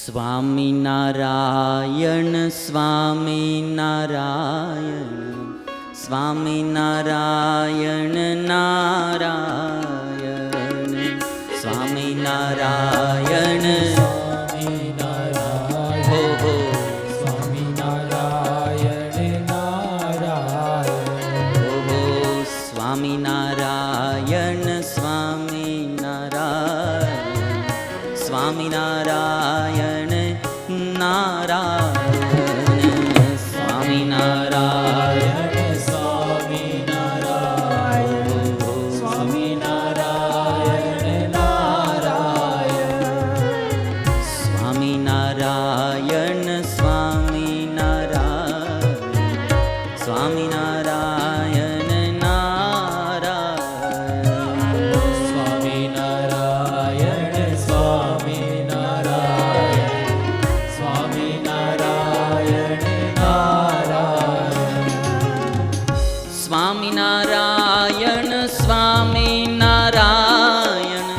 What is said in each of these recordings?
સ્વામિનારાયણ સ્વામિનારાયણ સ્વામિનારાયણ નારાયણ સ્વામિનારાયણ સ્વામિનારાયણ હો હો સ્વામિનારાયણ નારાયણ હો હો સ્વામિનારાયણ સ્વામિનારાયણ સ્વામિનારાયણ નારાયણ સ્વામિનારાયણ સ્વામિનારાયણ સ્વામિનારાયણ સ્વામિનારાયણ સ્વામિનારાયણ નારાયણ સ્વામિનારાયણ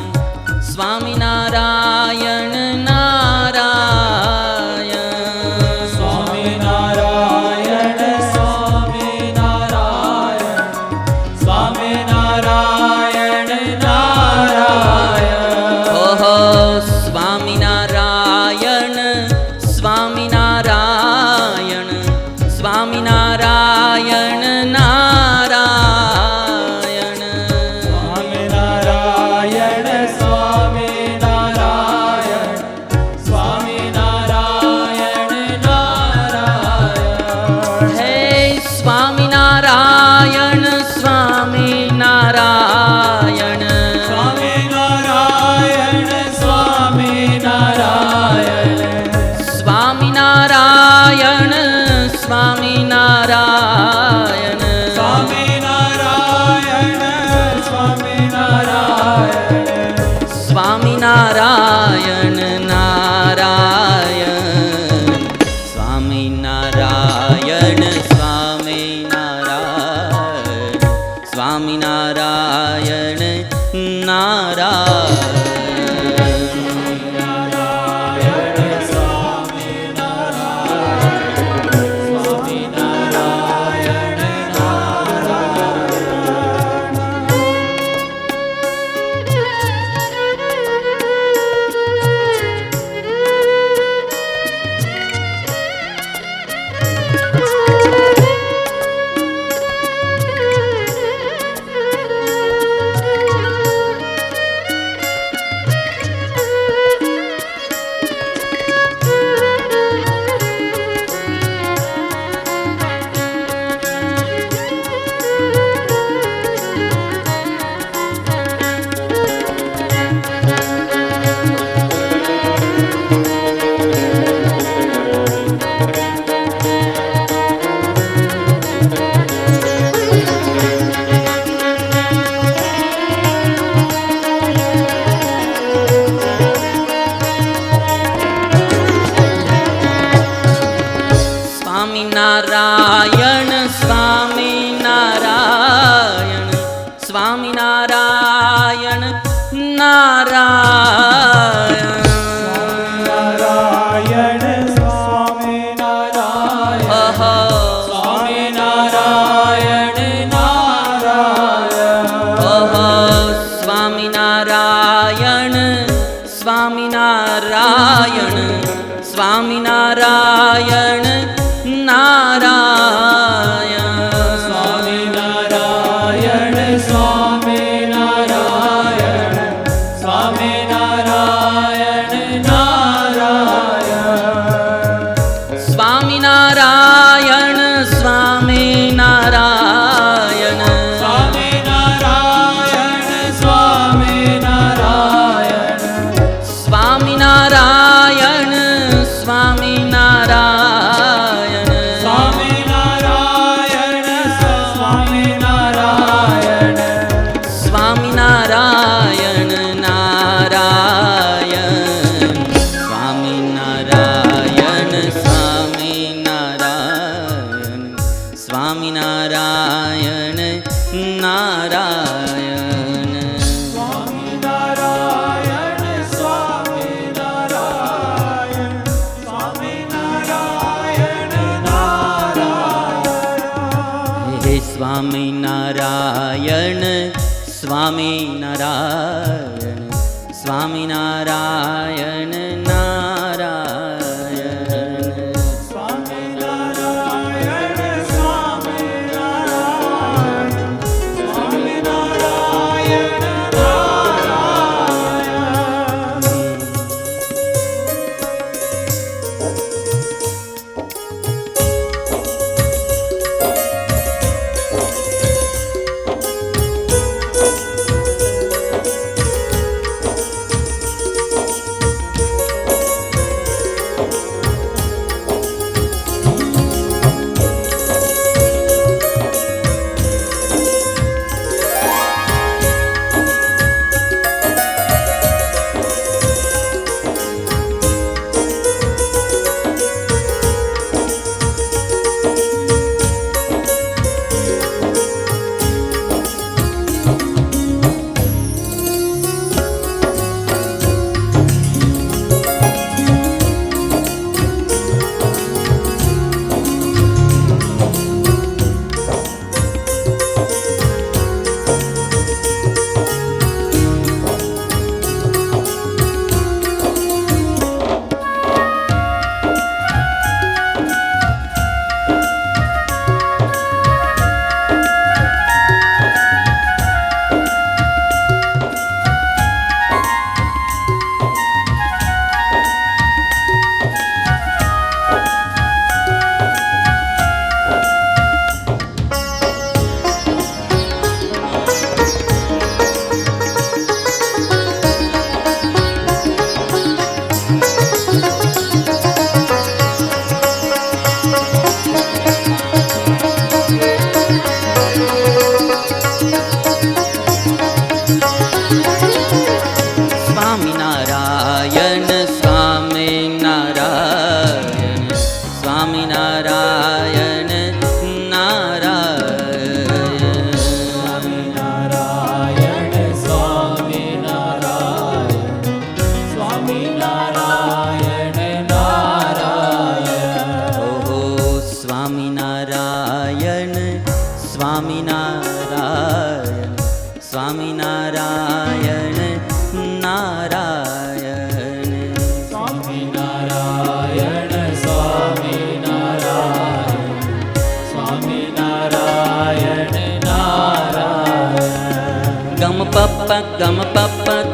સ્વામિનારાયણ નારાયણ સ્વામિનારાયણ સ્વામિનારાયણ સ્વામિનારાયણ નારાયણ ઓહો સ્વામિનારાયણ સ્વામિનારાયણ સ્વામિનારાયણ નારાયણ સ્વામિનારાયણ સ્વામિનારાયણ સ્વામિનારાયણ નારાયણ હે સ્વામિનારાયણ સ્વામિનારાયણ સ્વામિનારાયણ સ્વામિનારાયણ સ્વામિનારાયણ સ્વામિનારાયણ સ્વામિનારાયણ સ્વામિનારાયણ નારાયણ સ્વામિનારાયણ સ્વામિનારાયણ સ્વામિનારાયણ નારાયણ સ્વામિનારાયણ સ્વામિનારાયણ સ્વામિનારાયણ નારાયણ સ્વામિનારાયણ સ્વામિનારાયણ ઓહો સ્વામિનારાયણ નારાયણ ઓહો સ્વામિનારાયણ સ્વામિનારાયણ સ્વામિનારાયણ નારાયણ સ્વામિનારાયણ સ્વામિનારાયણ સ્વામિનારાયણ નારાયણ સ્વામિનારાયણ સ્વામિનારાયણ સ્વામિનારાયણ સ્વામિનારાયણ સ્વામિનારાયણ સ્વામિનારાયણ સ્વામિનારાયણ સ્વામિનારાયણ સ્વામિનારાયણ નારાયણ. સ્વામિનારાયણ સ્વામિનારાયણ સ્વામિનારાયણ નારાયણ. સ્વામિનારાયણ સ્વામિનારાયણ સ્વામિનારાયણ નારાયણ. સ્વામિનારાયણ સ્વામિનારાયણ સ્વામિનારાયણ નારાયણ. ઓહો સ્વામિનારાયણ સ્વામિનારાયણ સ્વામિનારાયણ નારાયણ. સ્વામિનારાયણ સ્વામિનારાયણ સ્વામિનારાયણ નારાયણ. ગમ પપ્પ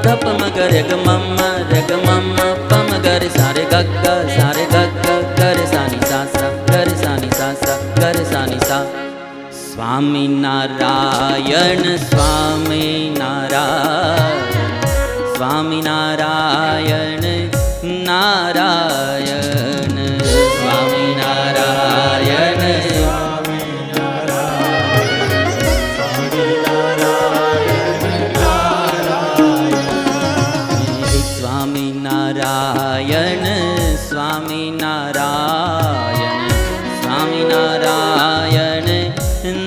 ધપ મગરે ગમમ રગ મમ પમ ગરે સારે ગગ સારે ગગ ગરે સાની સાસા ગરે સાની સાસા ગરે સાની સા. Swaminarayan Swaminarayan Swaminarayan Narayan. Swaminarayan Swaminarayan Swaminarayan Swaminarayan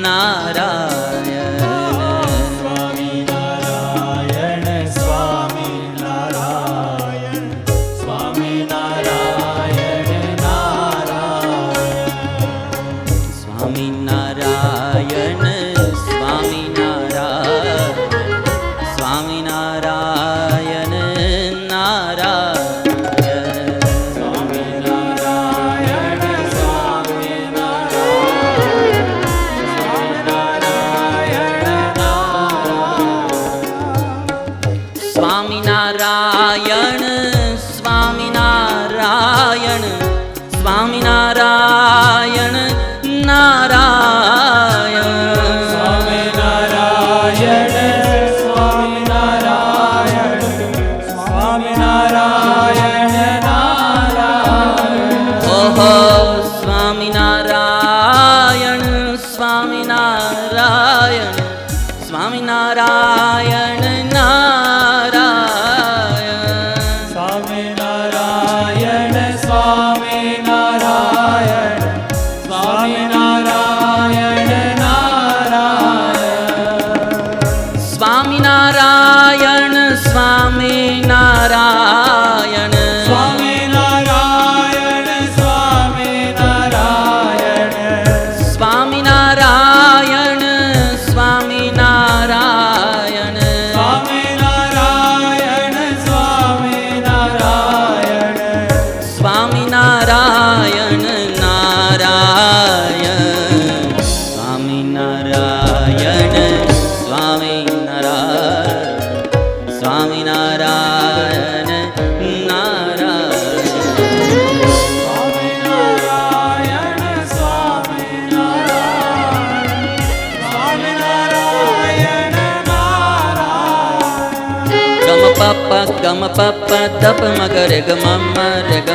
Narayan. Swaminarayan Swaminarayan Swaminarayan Narayan. Swaminarayan Swaminarayan Swaminarayan Narayan. Swaminarayan Swaminarayan Swaminarayan Swaminarayan papa gama papa dapa maga re ga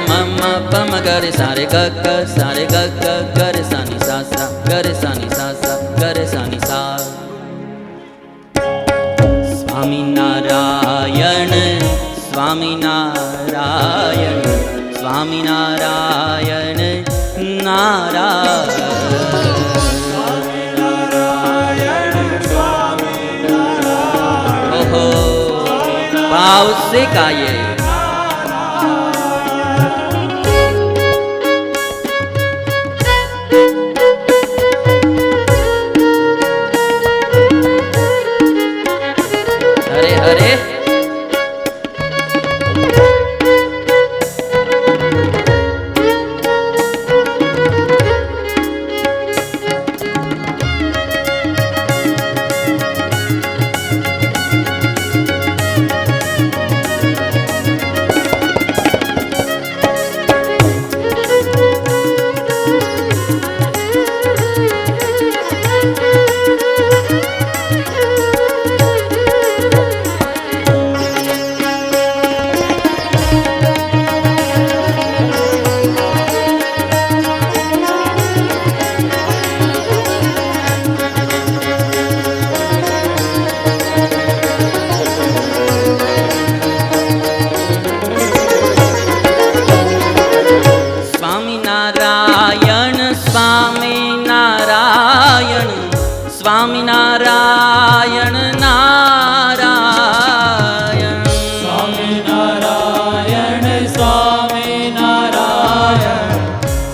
mama pama ga re sa re ga ga re sa ni sa sa ga re sa ni sa sa ga re sa ni sa. Swami Narayan Swami Narayan Swami Narayan Narayan भाव से गाइए। हरे हरे स्वामी नारायण नारायण स्वामी नारायण स्वामी नारायण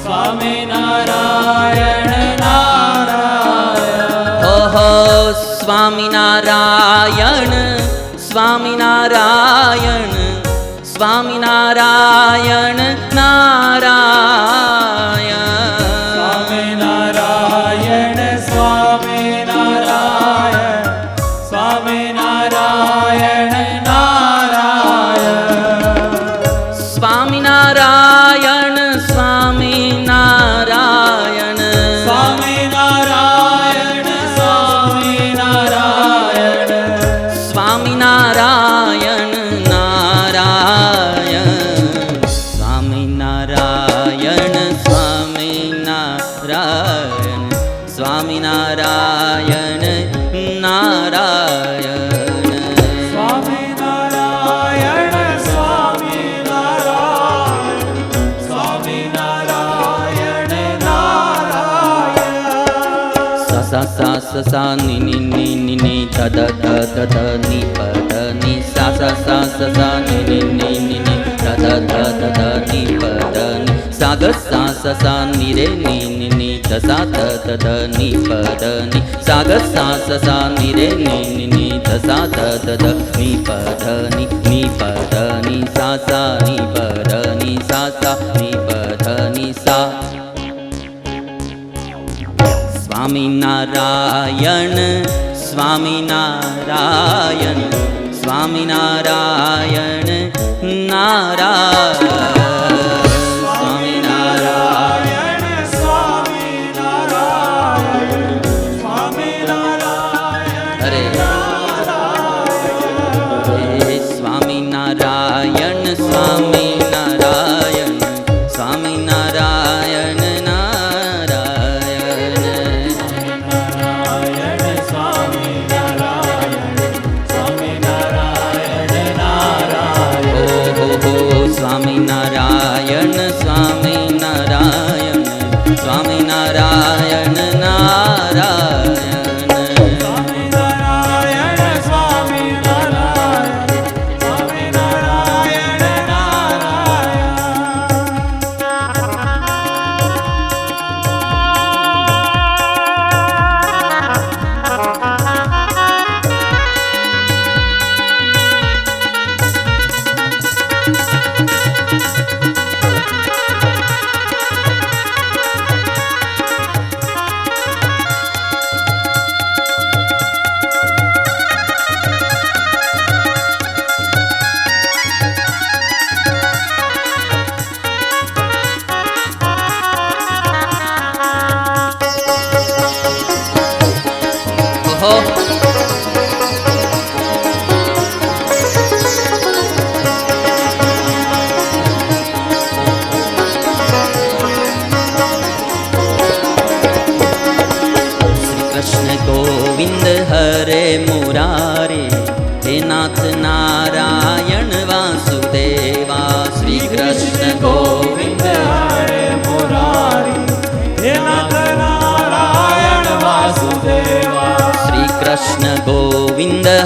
स्वामी नारायण नारायण ओहो स्वामी नारायण स्वामी नारायण स्वामी नारायण नारायण स्वामी नारायण स्वामी नारायण स्वामी नारायण नारायण स्वामी नारायण स्वामी नारायण स्वामी नारायण स्वामी नारायण स्वामी नारायण नारायण स्वामी नारायण स्वामी नारायण स्वामी नारायण नारायण स्वामी नारायण स्वामी नारायण स्वामी नारायण नारायण सा सा सा सा सा नि नि नि नि नि ध ध ध ध ध नि प ध नि सा सा सा सा सा नि नि नि नि नि ध ध ध ध ध नि प ध नि सा ग सा सा सा नि रे नि नि नि ध सा ध ध ध नि प ध नि सा ग सा सा सा नि रे नि नि नि ध सा ध ध ध नि प ध नि प ध नि सा सा नि प ध नि सा सा नि प ध नि सा। स्वामी नारायण स्वामी नारायण स्वामी नारायण नारायण स्वामी नारायण स्वामी नारायण स्वामी नारायण हरे हे स्वामी नारायण स्वामी नारायण स्वामी नारायण नारायण नारायण स्वामी नारायण स्वामी नारायण नारायण हो स्वामी नारायण स्वामी नारायण स्वामी नारायण नारायण स्वामी नारायण स्वामी नारायण स्वामी नारायण नारायण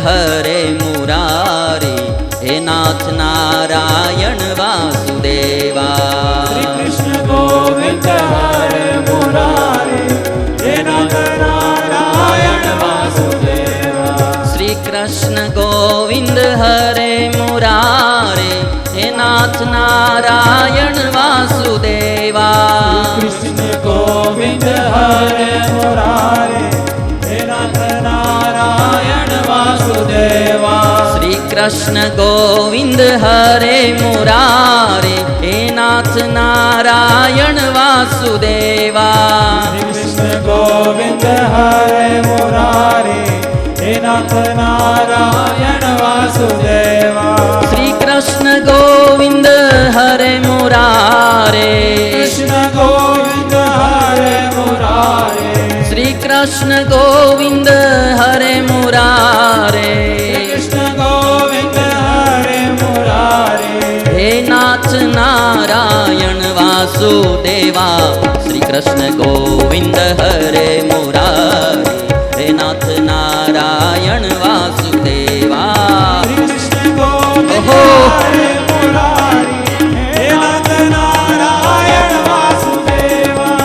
હરે મુરારી, હે નાથ નારાયણ વાસુદેવા. શ્રી કૃષ્ણ ગોવિંદ હરે મુરારી, હે નાથ નારાયણ વાસુદેવા. શ્રી કૃષ્ણ ગોવિંદ હરે મુરારે, હે નાથ નારાયણ વાસુદેવા. કૃષ્ણ ગોવિંદ હરે મુરારી, હે નાથ નારાયણ વાસુદેવા. શ્રી કૃષ્ણ ગોવિંદ હરે મુરારે, હે નાથ નારાયણ વાસુદેવા. કૃષ્ણ ગોવિંદ હરે મુરારી, હે નાથ નારાયણ વાસુદેવા. શ્રી કૃષ્ણ ગોવિંદ હરે મુરારે, કૃષ્ણ ગોવિંદ હરે મુરારી, શ્રી કૃષ્ણ ગોવિંદ હરે મુરારે, કૃષ્ણ ગોવિંદ હરે મુરારી, હે નાથ નારાયણ વાસુદેવા. શ્રી કૃષ્ણ ગોવિંદ હરે મુરારે, હે નાથ નારાયણ વાસુદેવા. કૃષ્ણ ગોવિંદ ઓહો. હરે મુરારી, હે નાથ નારાયણ વાસુદેવા.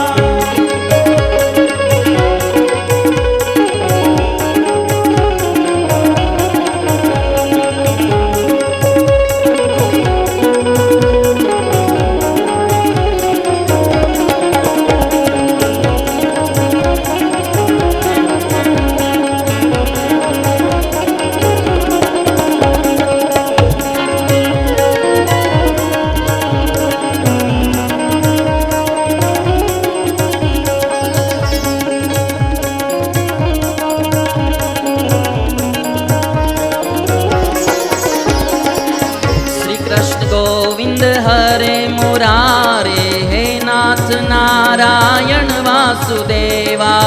શ્રી કૃષ્ણ ગોવિંદ હરે મુરારે, હે નાથ નારાયણ વાસુદેવા.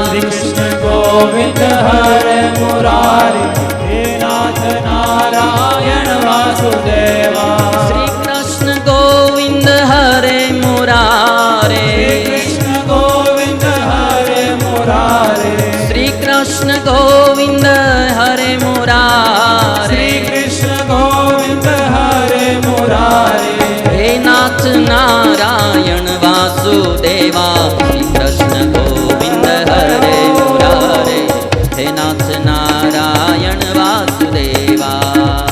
શ્રી કૃષ્ણ ગોવિંદ હરે મુરારી, હે નાથ નારાયણ વાસુદેવા. શ્રી કૃષ્ણ ગોવિંદ હરે મુરારે, કૃષ્ણ ગોવિંદ હરે મુરારી, શ્રી કૃષ્ણ ગોવિંદ હરે મુરારે, શ્રી કૃષ્ણ ગોવિંદ હરે મુરારી, હે નાથ નારાયણ વાસુદેવા. શ્રી કૃષ્ણ ગોવિંદ હરે મુરારે, હે નાથ નારાયણ વાસુદેવા.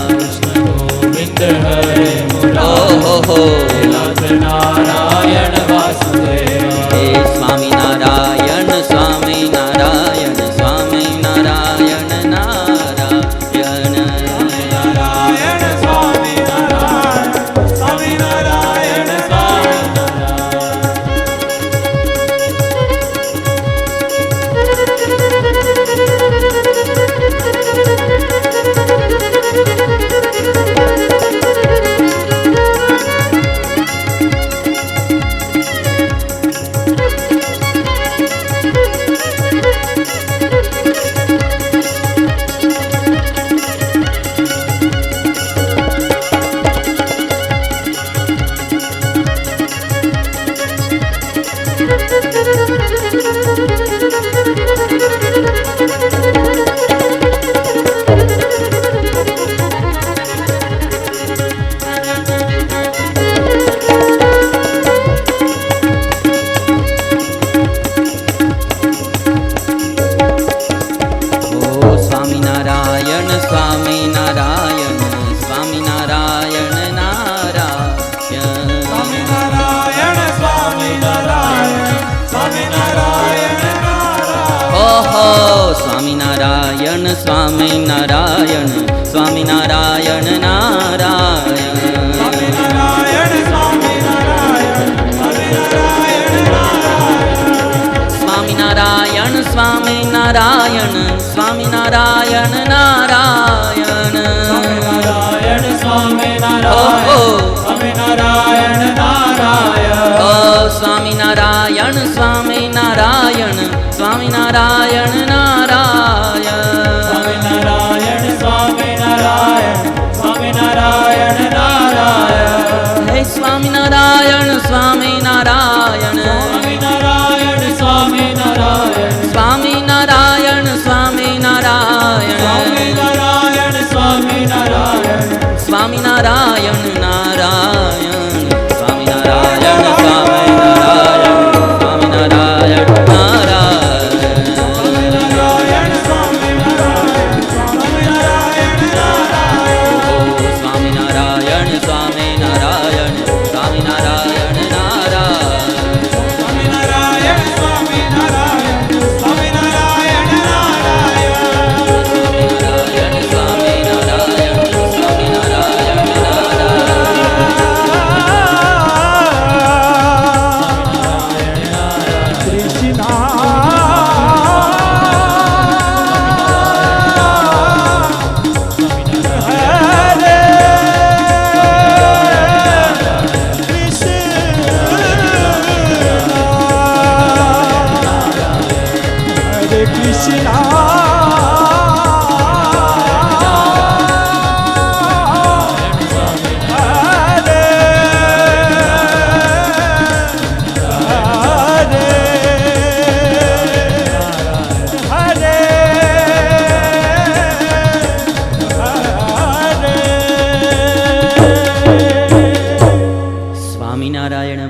કૃષ્ણ ગોવિંદ હરે મુરારી, ઓહો, હે નાથ નારાયણ વાસુદેવા. હે સ્વામિનારાયણ સ્વામિનારાયણ સ્વામિનારાયણ નારાયણ. નારાયણ સ્વામી નારાયણ, સ્વામી નારાયણ સ્વામી નારાયણ. સ્વામિનારાયણ સ્વામિનારાયણ સ્વામિનારાયણ નારાયણ. સ્વામિનારાયણ સ્વામિનારાયણ સ્વામિનારાયણ નારાયણ. સ્વામિનારાયણ સ્વામિનારાયણ સ્વામિનારાયણ નારાયણ. સ્વામિનારાયણ સ્વામિનારાયણ ઓહો. સ્વામિનારાયણ નારાયણ. ઓ સ્વામિનારાયણ સ્વામિનારાયણ સ્વામિનારાયણ નારાયણ. સ્વામિનારાયણ સ્વામિનારાયણ સ્વામિનારાયણ નારાયણ. હે સ્વામિનારાયણ સ્વામિનારાયણ સ્વામિનારાયણ સ્વામિનારાયણ સ્વામિનારાયણ સ્વામિનારાયણ. સ્વામિનારાયણ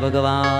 ભગવાન